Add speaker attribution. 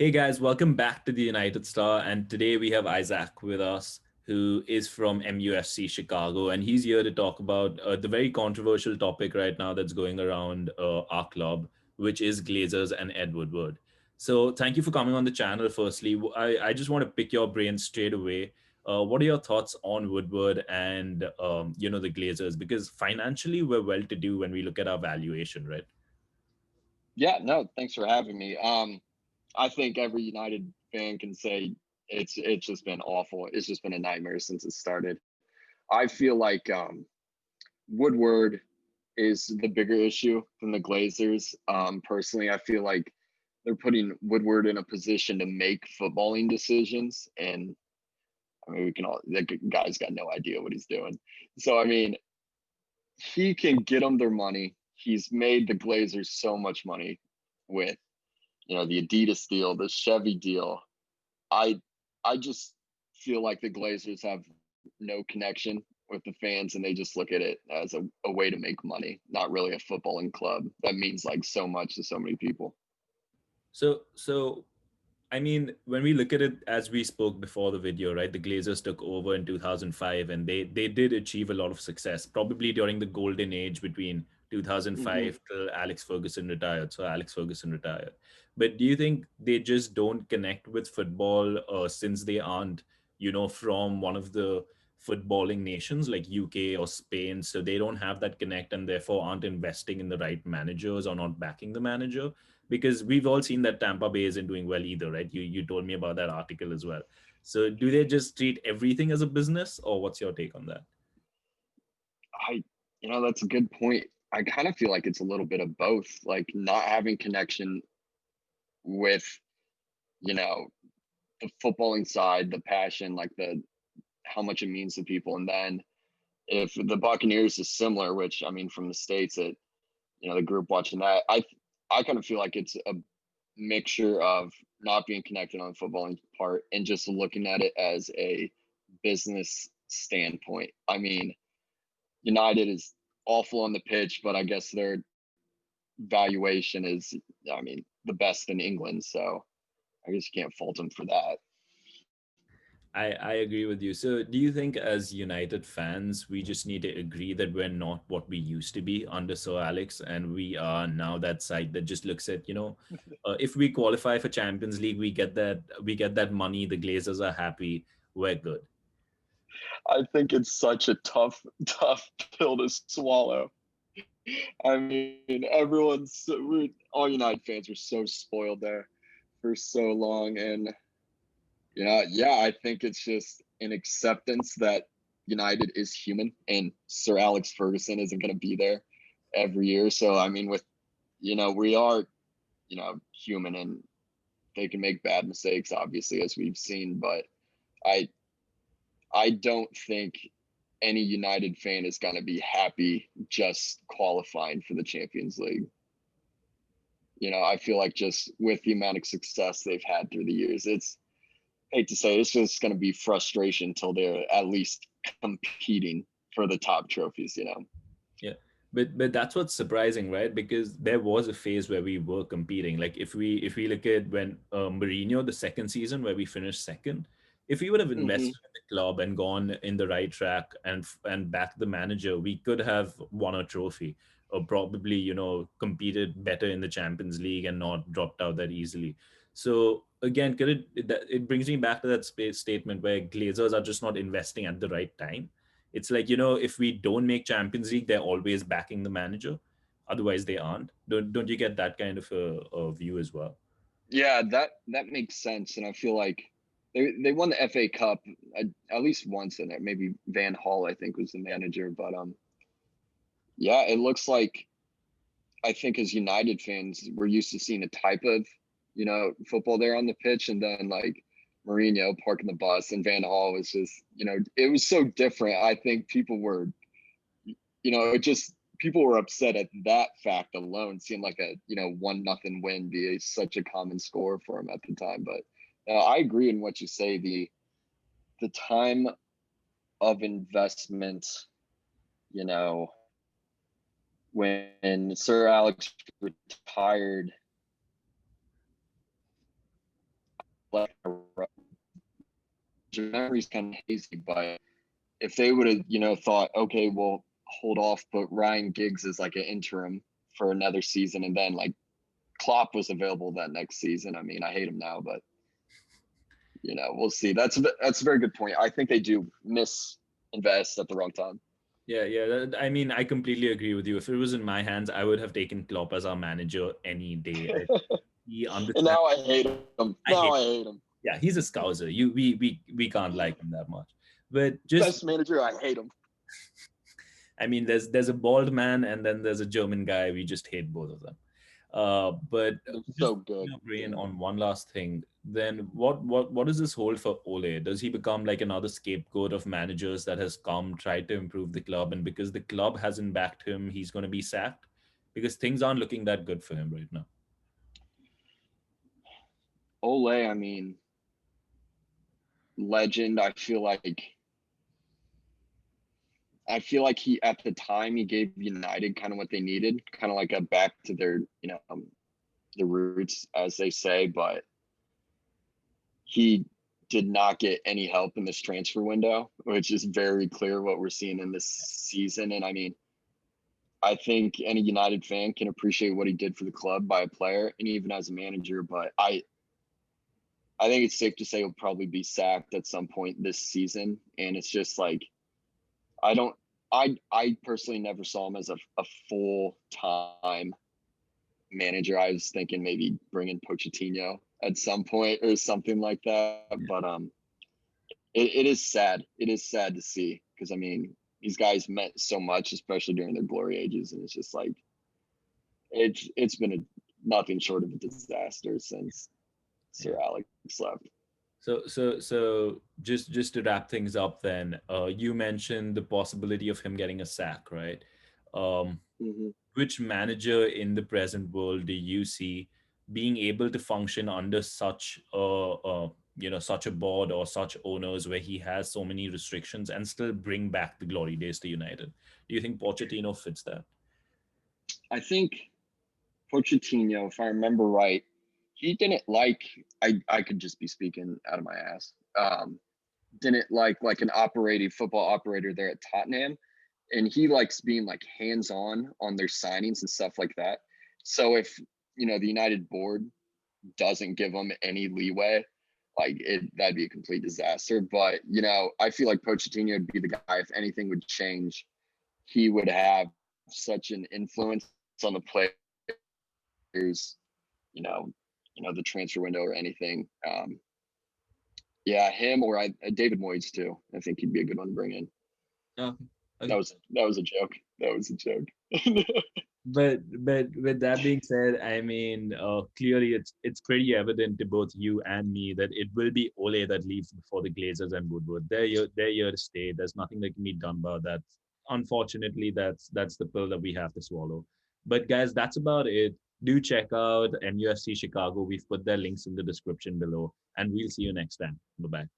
Speaker 1: Hey guys, welcome back to the United Star. And today we have Isaac with us, who is from MUFC Chicago. And he's here to talk about the very controversial topic right now that's going around our club, which is Glazers and Ed Woodward. So thank you for coming on the channel. Firstly, I just want to pick your brain straight away. What are your thoughts on Woodward and, the Glazers? Because financially, we're well to do when we look at our valuation, right?
Speaker 2: Yeah, no, thanks for having me. I think every United fan can say it's just been awful. It's just been a nightmare since it started. I feel like Woodward is the bigger issue than the Glazers. Personally, I feel like they're putting Woodward in a position to make footballing decisions, and I mean, we can all the guy's got no idea what he's doing. So I mean, he can get them their money. He's made the Glazers so much money with the Adidas deal, the Chevy deal. I I just feel like the Glazers have no connection with the fans and they just look at it as a way to make money, not really a footballing club that means like so much to so many people.
Speaker 1: So I mean, when we look at it, as we spoke before the video, right? The Glazers took over in 2005, and they did achieve a lot of success, probably during the golden age between
Speaker 2: Hmm.
Speaker 1: 2005 till Alex Ferguson retired. So Alex Ferguson retired. But do you think they just don't connect with football since they aren't, from one of the footballing nations like UK or Spain? So they don't have that connect and therefore aren't investing in the right managers or not backing the manager, because we've all seen that Tampa Bay isn't doing well either, right? You told me about that article as well. So do they just treat everything as a business, or what's your take on that?
Speaker 2: I that's a good point. I kind of feel like it's a little bit of both, like not having connection with, you know, the footballing side, the passion, like the how much it means to people. And then if the Buccaneers is similar, which I mean from the States, it the group watching that, I kind of feel like it's a mixture of not being connected on the footballing part and just looking at it as a business standpoint. I mean, United is awful on the pitch, but I guess their valuation is, I mean, the best in England. So I guess you can't fault them for that.
Speaker 1: I agree with you. So do you think as United fans, we just need to agree that we're not what we used to be under Sir Alex, and we are now that side that just looks at, if we qualify for Champions League, we get that money, the Glazers are happy, we're good.
Speaker 2: I think it's such a tough pill to swallow. I mean, all United fans were so spoiled there for so long, and yeah, I think it's just an acceptance that United is human, and Sir Alex Ferguson isn't going to be there every year. So I mean, with we are human, and they can make bad mistakes, obviously, as we've seen. But I I don't think any United fan is going to be happy just qualifying for the Champions League. I feel like just with the amount of success they've had through the years, it's hate to say it's just going to be frustration until they're at least competing for the top trophies.
Speaker 1: Yeah. But that's what's surprising, right? Because there was a phase where we were competing. Like if we look at when Mourinho, the second season where we finished second, if we would have
Speaker 2: Hmm.
Speaker 1: invested in the club and gone in the right track and backed the manager, we could have won a trophy, or probably competed better in the Champions League and not dropped out that easily. So again, it brings me back to that space statement where Glazers are just not investing at the right time. It's like, if we don't make Champions League, they're always backing the manager. Otherwise, they aren't. Don't you get that kind of a view as well?
Speaker 2: Yeah, that makes sense, and I feel like they won the FA Cup at least once in it. Maybe Van Hall, I think, was the manager, but yeah, it looks like I think as United fans, we're used to seeing a type of, football there on the pitch. And then like Mourinho parking the bus and Van Hall was just, it was so different. I think people were, it just, people were upset at that fact alone, seeing like a, 1-0 win be such a common score for him at the time. But I agree in what you say. The time of investment, you know, when Sir Alex retired, memory's kind of hazy, but if they would have, thought, okay, we'll hold off, but Ryan Giggs is like an interim for another season, and then like Klopp was available that next season. I mean, I hate him now, but we'll see. That's a very good point. I think they do misinvest at the wrong time.
Speaker 1: Yeah. I mean, I completely agree with you. If it was in my hands, I would have taken Klopp as our manager any day. He
Speaker 2: And
Speaker 1: understands.
Speaker 2: now I hate him.
Speaker 1: I
Speaker 2: Now
Speaker 1: hate.
Speaker 2: I hate him.
Speaker 1: Yeah, he's a scouser. We can't like him that much. But just,
Speaker 2: Best manager, I hate him.
Speaker 1: I mean, there's a bald man and then there's a German guy. We just hate both of them. But
Speaker 2: They're
Speaker 1: just
Speaker 2: so good.
Speaker 1: your brain on one last thing. Then what does this hold for Ole? Does he become like another scapegoat of managers that has come tried to improve the club, and because the club hasn't backed him, he's going to be sacked? Because things aren't looking that good for him right now.
Speaker 2: Ole, I mean, legend. I feel like he, at the time, he gave United kind of what they needed, kind of like a back to their, the roots, as they say. But he did not get any help in this transfer window, which is very clear what we're seeing in this season. And I mean, I think any United fan can appreciate what he did for the club by a player and even as a manager. But I think it's safe to say he'll probably be sacked at some point this season. And it's just like, I personally never saw him as a full-time manager. I was thinking maybe bring in Pochettino at some point or something like that. But it is sad. It is sad to see, because I mean, these guys meant so much, especially during their glory ages, and it's just like it's been nothing short of a disaster since Sir Alex left.
Speaker 1: So just to wrap things up, then you mentioned the possibility of him getting a sack, right? Um,
Speaker 2: Mm-hmm.
Speaker 1: which manager in the present world do you see being able to function under such such a board or such owners where he has so many restrictions and still bring back the glory days to United? Do you think Pochettino fits that?
Speaker 2: I think Pochettino, if I remember right, he didn't like. I could just be speaking out of my ass. Didn't like an operating football operator there at Tottenham, and he likes being like hands on their signings and stuff like that. So if the United board doesn't give him any leeway, like that'd be a complete disaster. But I feel like Pochettino would be the guy. If anything would change, he would have such an influence on the players, the transfer window or anything. Yeah, him or David Moyes too. I think he'd be a good one to bring in.
Speaker 1: Oh,
Speaker 2: That
Speaker 1: okay.
Speaker 2: was a joke. That was a joke.
Speaker 1: But with that being said, I mean, clearly it's pretty evident to both you and me that it will be Ole that leaves before the Glazers and Woodward. They're here to stay. There's nothing that can be done about that. Unfortunately, that's the pill that we have to swallow. But guys, that's about it. Do check out MUFC Chicago. We've put their links in the description below, and we'll see you next time. Bye bye.